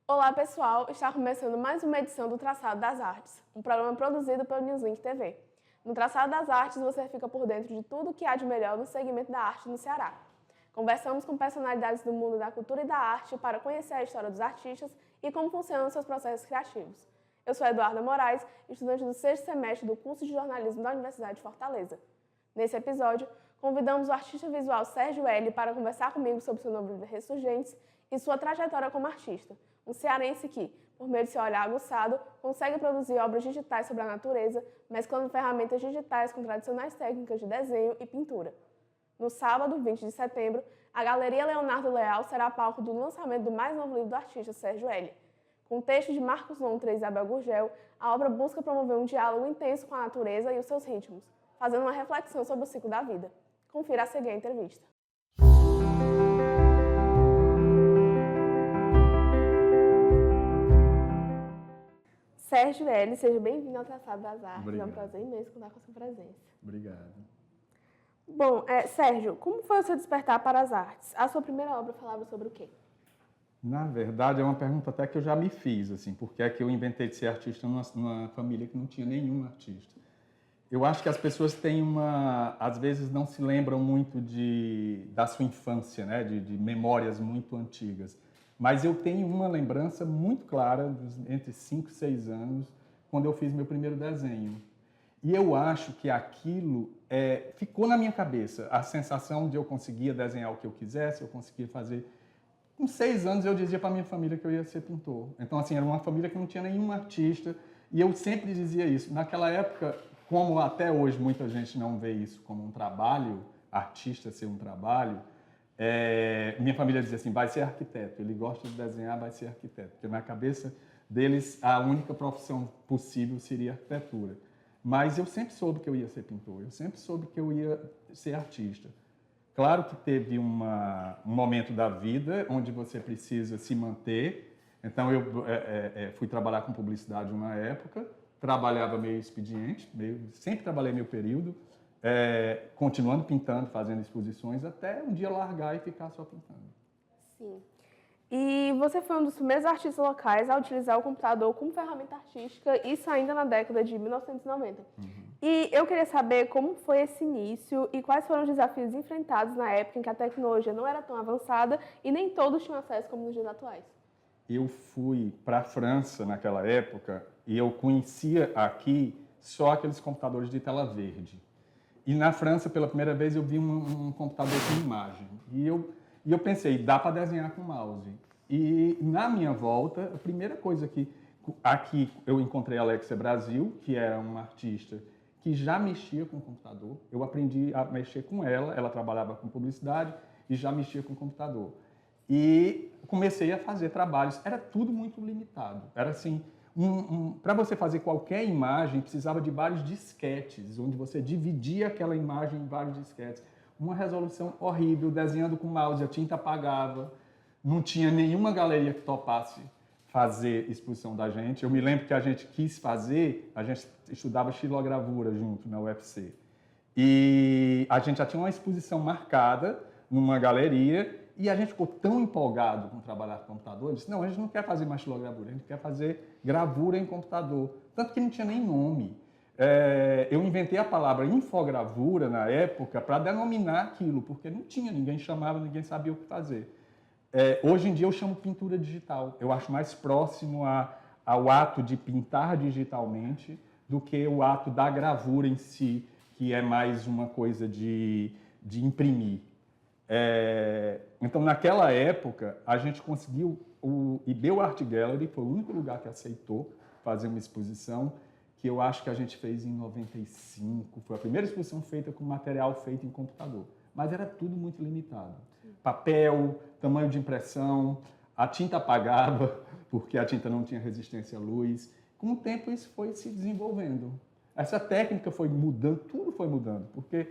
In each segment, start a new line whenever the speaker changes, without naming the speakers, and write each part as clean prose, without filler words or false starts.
Olá pessoal, está começando mais uma edição do Traçado das Artes, um programa produzido pelo Newslink TV. No Traçado das Artes você fica por dentro de tudo o que há de melhor no segmento da arte no Ceará. Conversamos com personalidades do mundo da cultura e da arte para conhecer a história dos artistas e como funcionam seus processos criativos. Eu sou Eduarda Moraes, estudante do 6º semestre do curso de jornalismo da Universidade de Fortaleza. Nesse episódio, convidamos o artista visual Sérgio L. para conversar comigo sobre seu novo livro Ressurgentes e sua trajetória como artista. Um cearense que, por meio de seu olhar aguçado, consegue produzir obras digitais sobre a natureza, mesclando ferramentas digitais com tradicionais técnicas de desenho e pintura. No sábado, 20 de setembro, a Galeria Leonardo Leal será palco do lançamento do mais novo livro do artista Sérgio L. Com texto de Marcos Lontra e Isabel Gurgel, a obra busca promover um diálogo intenso com a natureza e os seus ritmos, fazendo uma reflexão sobre o ciclo da vida. Confira a seguir a entrevista. Sérgio L., seja bem-vindo ao Traçado das Artes.
Obrigado.
É um prazer imenso contar com a sua presença.
Obrigado.
Bom, Sérgio, como foi o seu despertar para as artes? A sua primeira obra falava sobre o quê?
Na verdade, é uma pergunta até que eu já me fiz, assim, porque é que eu inventei de ser artista numa família que não tinha nenhum artista. Eu acho que as pessoas têm às vezes não se lembram muito da sua infância, né, de memórias muito antigas. Mas eu tenho uma lembrança muito clara, entre 5 e 6 anos, quando eu fiz meu primeiro desenho. E eu acho que aquilo ficou na minha cabeça, a sensação de eu conseguia desenhar o que eu quisesse, eu conseguia fazer. Com 6 anos eu dizia para minha família que eu ia ser pintor. Então, assim, era uma família que não tinha nenhum artista, e eu sempre dizia isso. Naquela época, como até hoje muita gente não vê isso como um trabalho, artista ser um trabalho, minha família dizia assim, vai ser arquiteto, ele gosta de desenhar, vai ser arquiteto. Porque na cabeça deles, a única profissão possível seria arquitetura. Mas eu sempre soube que eu ia ser pintor, eu sempre soube que eu ia ser artista. Claro que teve um momento da vida onde você precisa se manter. Então, eu fui trabalhar com publicidade uma época, trabalhava meio expediente, sempre trabalhei meu período, continuando pintando, fazendo exposições, até um dia largar e ficar só pintando.
Sim. E você foi um dos primeiros artistas locais a utilizar o computador como ferramenta artística, isso ainda na década de 1990. E eu queria saber como foi esse início e quais foram os desafios enfrentados na época em que a tecnologia não era tão avançada e nem todos tinham acesso como nos dias atuais.
Eu fui para a França naquela época e eu conhecia aqui só aqueles computadores de tela verde. E na França, pela primeira vez, eu vi um computador com imagem. E eu pensei, dá para desenhar com mouse. E na minha volta, a primeira coisa que... Aqui eu encontrei a Alexia Brasil, que era uma artista que já mexia com computador. Eu aprendi a mexer com ela, ela trabalhava com publicidade e já mexia com computador. E comecei a fazer trabalhos, era tudo muito limitado. Era assim, para você fazer qualquer imagem, precisava de vários disquetes, onde você dividia aquela imagem em vários disquetes. Uma resolução horrível, desenhando com mouse, a tinta apagava, não tinha nenhuma galeria que topasse fazer exposição da gente. Eu me lembro que a gente quis fazer, a gente estudava xilogravura junto na UFC. E a gente já tinha uma exposição marcada numa galeria e a gente ficou tão empolgado com trabalhar com computador, disse, não, a gente não quer fazer mais xilogravura, a gente quer fazer gravura em computador. Tanto que não tinha nem nome. Eu inventei a palavra infogravura na época para denominar aquilo, porque não tinha, ninguém chamava, ninguém sabia o que fazer. Hoje em dia eu chamo pintura digital. Eu acho mais próximo ao ato de pintar digitalmente do que o ato da gravura em si, que é mais uma coisa de imprimir. Então, naquela época, a gente conseguiu, o IBEU Art Gallery foi o único lugar que aceitou fazer uma exposição, que eu acho que a gente fez em 95. Foi a primeira exposição feita com material feito em computador. Mas era tudo muito limitado. Papel, tamanho de impressão, a tinta apagava, porque a tinta não tinha resistência à luz. Com o tempo isso foi se desenvolvendo. Essa técnica foi mudando, tudo foi mudando, porque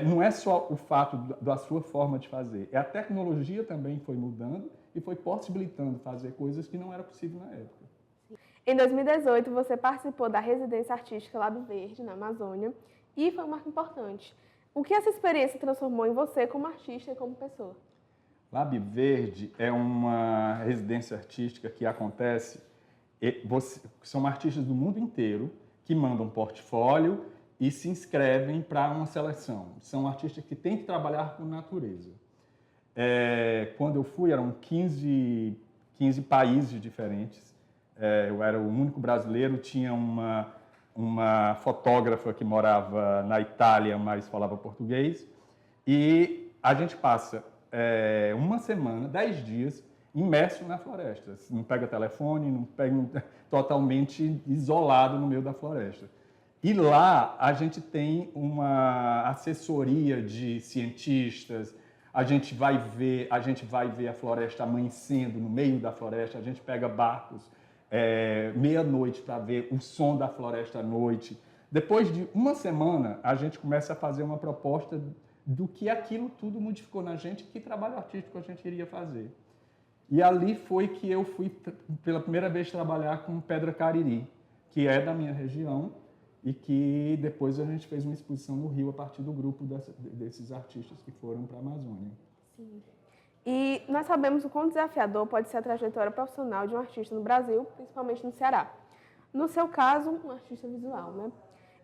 não é só o fato da sua forma de fazer, a tecnologia também foi mudando e foi possibilitando fazer coisas que não era possível na época.
Em 2018, você participou da residência artística Lado Verde, na Amazônia, e foi um marco importante. O que essa experiência transformou em você como artista e como pessoa?
Lab Verde é uma residência artística que acontece, são artistas do mundo inteiro que mandam portfólio e se inscrevem para uma seleção. São artistas que têm que trabalhar com natureza. Quando eu fui, eram 15 países diferentes. Eu era o único brasileiro, tinha uma fotógrafa que morava na Itália, mas falava português. E a gente passa uma semana, 10 dias, imerso na floresta. Não pega telefone, não pega, totalmente isolado no meio da floresta. E lá a gente tem uma assessoria de cientistas, a gente vai ver a floresta amanhecendo no meio da floresta, a gente pega barcos meia-noite para ver o som da floresta à noite. Depois de uma semana, a gente começa a fazer uma proposta do que aquilo tudo modificou na gente, que trabalho artístico a gente iria fazer. E ali foi que eu fui, pela primeira vez, trabalhar com pedra cariri, que é da minha região, e que depois a gente fez uma exposição no Rio a partir do grupo desses artistas que foram para a Amazônia.
Sim. E nós sabemos o quão desafiador pode ser a trajetória profissional de um artista no Brasil, principalmente no Ceará. No seu caso, um artista visual, né?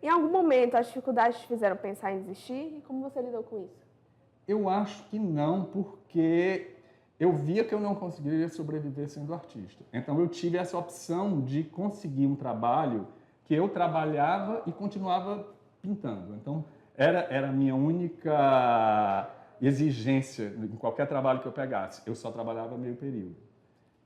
Em algum momento, as dificuldades te fizeram pensar em desistir? E como você lidou com isso?
Eu acho que não, porque eu via que eu não conseguiria sobreviver sendo artista. Então, eu tive essa opção de conseguir um trabalho que eu trabalhava e continuava pintando. Então, era a minha única exigência em qualquer trabalho que eu pegasse. Eu só trabalhava meio período.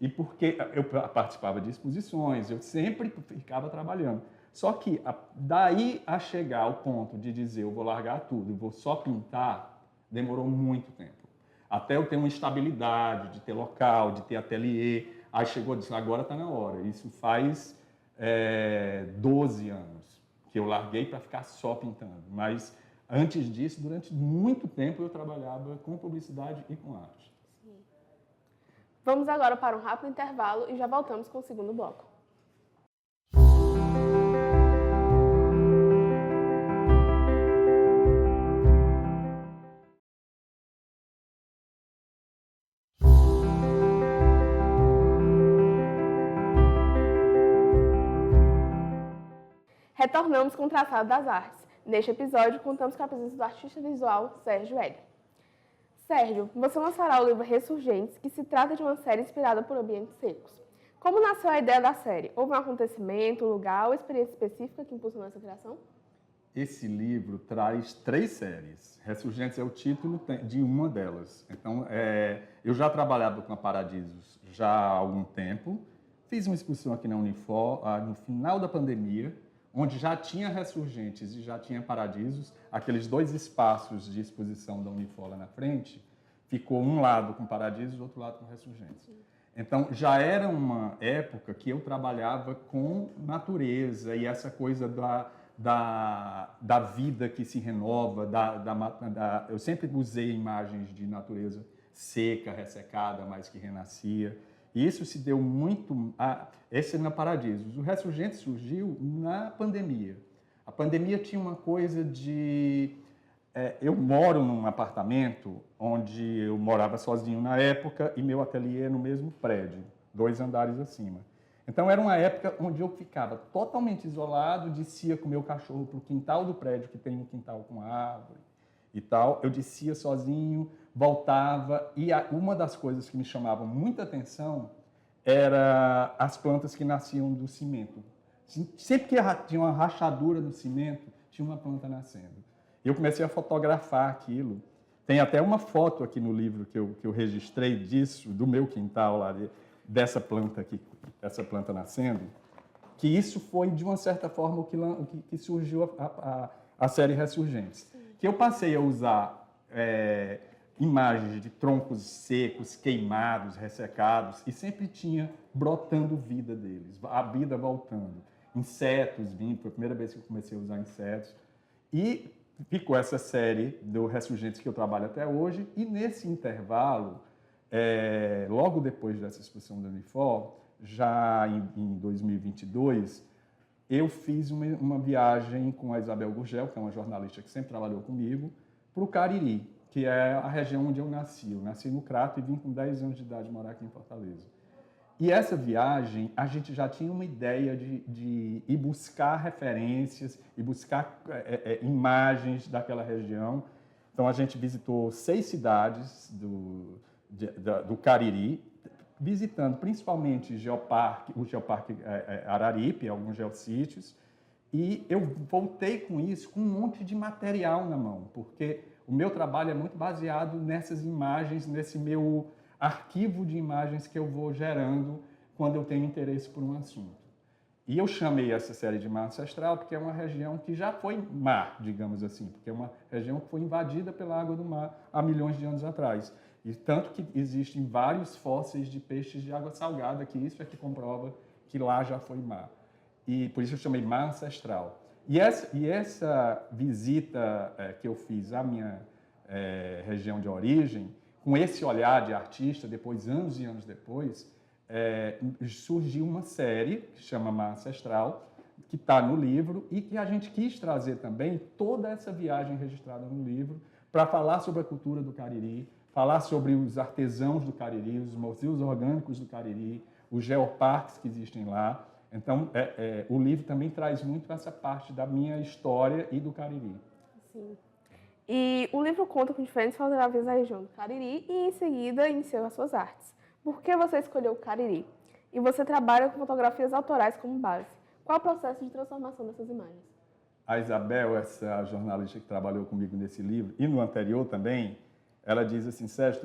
E porque eu participava de exposições, eu sempre ficava trabalhando. Só que daí a chegar ao ponto de dizer eu vou largar tudo e vou só pintar, demorou muito tempo. Até eu ter uma estabilidade, de ter local, de ter ateliê. Aí chegou e disse, agora está na hora. Isso faz 12 anos que eu larguei para ficar só pintando. Mas antes disso, durante muito tempo, eu trabalhava com publicidade e com arte.
Sim. Vamos agora para um rápido intervalo e já voltamos com o segundo bloco. Retornamos com o Traçado das Artes. Neste episódio, contamos com a presença do artista visual Sérgio Hélio. Sérgio, você lançará o livro Ressurgentes, que se trata de uma série inspirada por ambientes secos. Como nasceu a ideia da série? Houve um acontecimento, um lugar ou experiência específica que impulsionou essa criação?
Esse livro traz 3 séries. Ressurgentes é o título de uma delas. Então, eu já trabalhava com a Paradisos já há algum tempo. Fiz uma exposição aqui na Unifor no final da pandemia, onde já tinha Ressurgentes e já tinha Paradisos, aqueles 2 espaços de exposição da Unifor lá na frente, ficou um lado com Paradisos, outro lado com Ressurgentes. Então, já era uma época que eu trabalhava com natureza e essa coisa da vida que se renova, eu sempre usei imagens de natureza seca, ressecada, mas que renascia. E isso se deu muito... Esse é na Paradisos. O Ressurgente surgiu na pandemia. A pandemia tinha uma coisa de... eu moro num apartamento onde eu morava sozinho na época e meu ateliê no mesmo prédio, 2 andares acima. Então, era uma época onde eu ficava totalmente isolado, descia com o meu cachorro para o quintal do prédio, que tem um quintal com árvore e tal. Eu descia sozinho, voltava, e uma das coisas que me chamavam muita atenção era as plantas que nasciam do cimento. Sempre que tinha uma rachadura no cimento, tinha uma planta nascendo. Eu comecei a fotografar aquilo. Tem até uma foto aqui no livro que eu registrei disso, do meu quintal lá, dessa planta aqui, essa planta nascendo, que isso foi, de uma certa forma, o que surgiu a série Ressurgentes. Que eu passei a usar imagens de troncos secos, queimados, ressecados, e sempre tinha brotando vida deles, a vida voltando. Insetos vindo, foi a primeira vez que eu comecei a usar insetos. E ficou essa série do Ressurgentes que eu trabalho até hoje, e nesse intervalo, logo depois dessa exposição da Unifor, já em 2022, eu fiz uma viagem com a Isabel Gurgel, que é uma jornalista que sempre trabalhou comigo, para o Cariri, que é a região onde eu nasci. Eu nasci no Crato e vim com 10 anos de idade morar aqui em Fortaleza. E essa viagem, a gente já tinha uma ideia de ir buscar referências e buscar imagens daquela região. Então, a gente visitou 6 cidades do Cariri, visitando principalmente o Geoparque Araripe, alguns geossítios, e eu voltei com isso com um monte de material na mão, porque o meu trabalho é muito baseado nessas imagens, nesse meu arquivo de imagens que eu vou gerando quando eu tenho interesse por um assunto. E eu chamei essa série de Mar Ancestral porque é uma região que já foi mar, digamos assim, porque é uma região que foi invadida pela água do mar há milhões de anos atrás. E tanto que existem vários fósseis de peixes de água salgada, que isso é que comprova que lá já foi mar. E por isso eu chamei Mar Ancestral. E essa visita que eu fiz à minha região de origem, com esse olhar de artista, depois, anos e anos depois, surgiu uma série que chama Mar Ancestral, que está no livro e que a gente quis trazer também toda essa viagem registrada no livro para falar sobre a cultura do Cariri, falar sobre os artesãos do Cariri, os museus orgânicos do Cariri, os geoparques que existem lá. Então, o livro também traz muito essa parte da minha história e do Cariri.
Sim. E o livro conta com diferentes fotografias da região do Cariri e, em seguida, iniciou as suas artes. Por que você escolheu o Cariri? E você trabalha com fotografias autorais como base. Qual é o processo de transformação dessas imagens?
A Isabel, essa jornalista que trabalhou comigo nesse livro, e no anterior também, ela diz assim: Sérgio,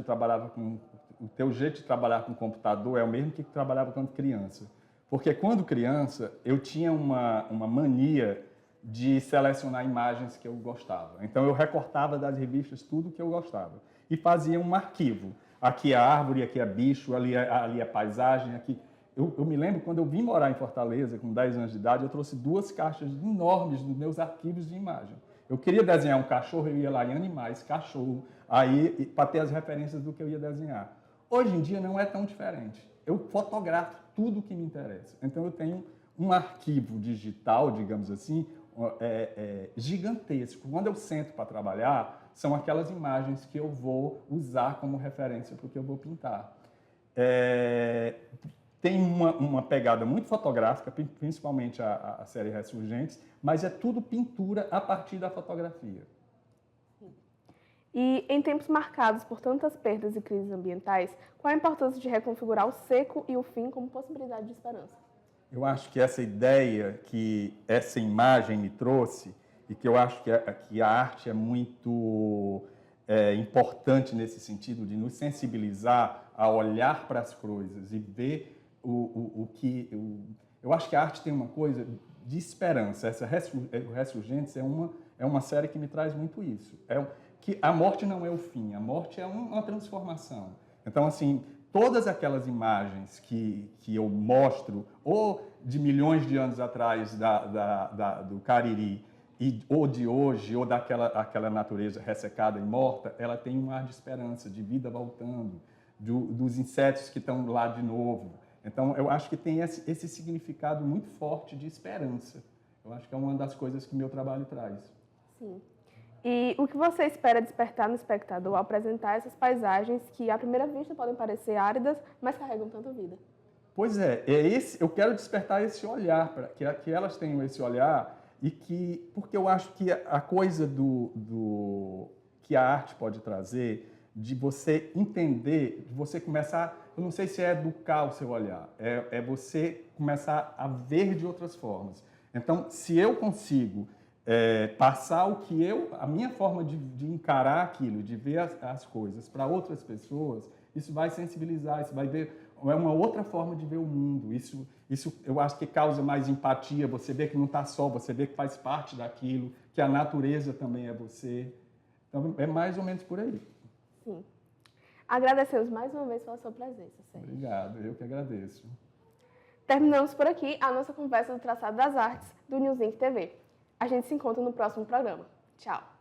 o teu jeito de trabalhar com computador é o mesmo que trabalhava quando criança. Porque quando criança, eu tinha uma mania de selecionar imagens que eu gostava. Então, eu recortava das revistas tudo que eu gostava e fazia um arquivo. Aqui é árvore, aqui é bicho, ali é paisagem, aqui... Eu me lembro, quando eu vim morar em Fortaleza, com 10 anos de idade, eu trouxe 2 caixas enormes dos meus arquivos de imagem. Eu queria desenhar um cachorro, eu ia lá em animais, cachorro, aí para ter as referências do que eu ia desenhar. Hoje em dia não é tão diferente. Eu fotografo tudo o que me interessa. Então eu tenho um arquivo digital, digamos assim, gigantesco. Quando eu sento para trabalhar, são aquelas imagens que eu vou usar como referência para o que eu vou pintar. Tem uma pegada muito fotográfica, principalmente a série Ressurgentes, mas é tudo pintura a partir da fotografia.
E em tempos marcados por tantas perdas e crises ambientais, qual a importância de reconfigurar o seco e o fim como possibilidade de esperança?
Eu acho que essa ideia que essa imagem me trouxe, e que eu acho que a arte é muito importante nesse sentido, de nos sensibilizar a olhar para as coisas e ver o que... Eu acho que a arte tem uma coisa de esperança. Essa Ressurgentes é uma série que me traz muito isso. Que a morte não é o fim, a morte é uma transformação. Então, assim, todas aquelas imagens que eu mostro, ou de milhões de anos atrás do Cariri, ou de hoje, ou daquela natureza ressecada e morta, ela tem um ar de esperança, de vida voltando, dos insetos que estão lá de novo. Então, eu acho que tem esse significado muito forte de esperança. Eu acho que é uma das coisas que meu trabalho traz.
Sim. E o que você espera despertar no espectador ao apresentar essas paisagens que, à primeira vista, podem parecer áridas, mas carregam tanta vida?
Pois eu quero despertar esse olhar, que elas tenham esse olhar, porque eu acho que a coisa que a arte pode trazer, de você entender, de você começar, eu não sei se é educar o seu olhar, é você começar a ver de outras formas. Então, se eu consigo passar a minha forma de encarar aquilo, de ver as coisas para outras pessoas, isso vai sensibilizar, isso vai ver, é uma outra forma de ver o mundo. Isso eu acho que causa mais empatia, você vê que não está só, você vê que faz parte daquilo, que a natureza também é você. Então, é mais ou menos por aí.
Sim. Agradecemos mais uma vez pela sua presença, Sérgio.
Obrigado, eu que agradeço.
Terminamos por aqui a nossa conversa do Traçado das Artes do Newsink TV. A gente se encontra no próximo programa. Tchau!